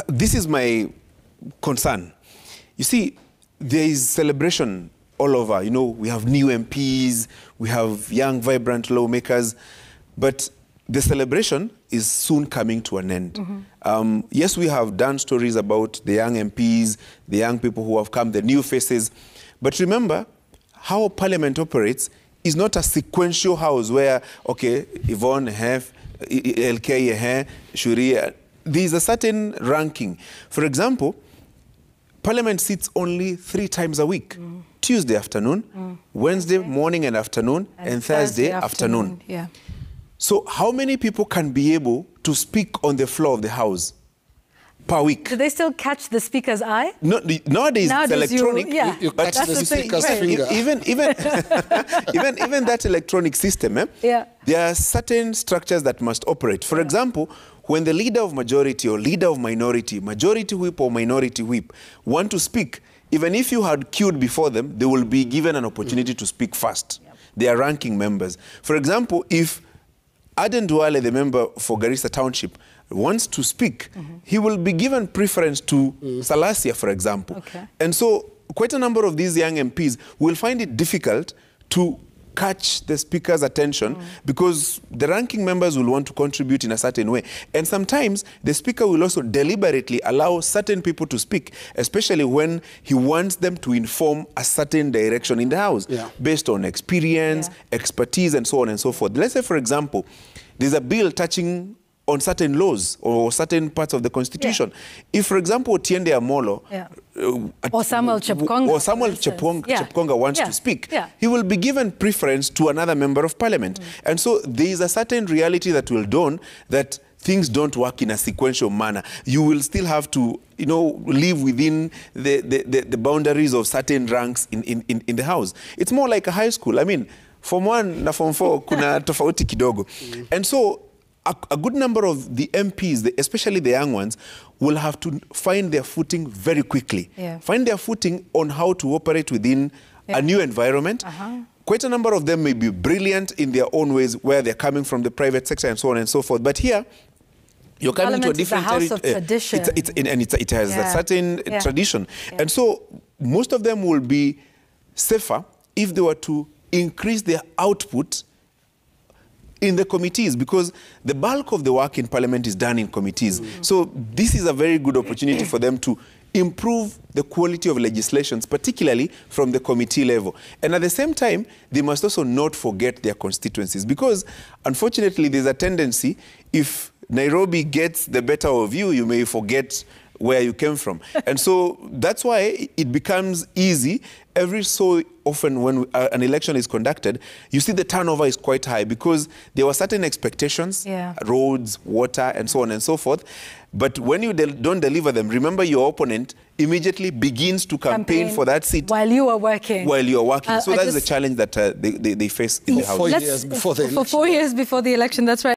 this is my concern. You see, there is celebration all over. You know, we have new MPs, we have young, vibrant lawmakers, but the celebration is soon coming to an end. Yes, we have done stories about the young MPs, the young people who have come, the new faces, but remember, how Parliament operates is not a sequential house where, okay, Yvonne, Hef, LK, Shuri, there is a certain ranking. For example, Parliament sits only 3 times a week. Tuesday afternoon, Wednesday morning and afternoon, and Thursday afternoon. Yeah. So how many people can be able to speak on the floor of the House per week? Do they still catch the speaker's eye? No, nowadays it's electronic. You catch the speaker's finger. Even that electronic system, there are certain structures that must operate. For example, when the leader of majority or leader of minority, majority whip or minority whip, want to speak, even if you had queued before them, they will be given an opportunity to speak first. They are ranking members. For example, if Aden Duale, the member for Garissa Township, wants to speak, he will be given preference to Salasia, for example. And so quite a number of these young MPs will find it difficult to catch the speaker's attention because the ranking members will want to contribute in a certain way. And sometimes the speaker will also deliberately allow certain people to speak, especially when he wants them to inform a certain direction in the House based on experience, expertise, and so on and so forth. Let's say, for example, there's a bill touching on certain laws or certain parts of the Constitution. If, for example, Tiende Amolo or Samuel Chepkonga wants to speak, he will be given preference to another member of Parliament. And so there is a certain reality that will dawn that things don't work in a sequential manner. You will still have to, you know, live within the boundaries of certain ranks in the House. It's more like a high school. I mean, Form 1 na Form 4 kuna tofauti kidogo. And so a good number of the MPs, especially the young ones, will have to find their footing very quickly. Find their footing on how to operate within a new environment. Quite a number of them may be brilliant in their own ways where they're coming from the private sector and so on and so forth. But here, you're coming to a different house of tradition. It has a certain tradition. And so most of them will be safer if they were to increase their output in the committees, because the bulk of the work in Parliament is done in committees. So this is a very good opportunity for them to improve the quality of legislations, particularly from the committee level. And at the same time, they must also not forget their constituencies, because unfortunately there's a tendency, if Nairobi gets the better of you, you may forget where you came from. And so that's why it becomes easy. Every so often when an election is conducted, you see the turnover is quite high because there were certain expectations, roads, water, and so on and so forth. But when you don't deliver them, remember your opponent immediately begins to campaign for that seat. While you are working. While you are working. So that's the challenge that they face in the House. 4 years before the election. For 4 years before the election, that's right.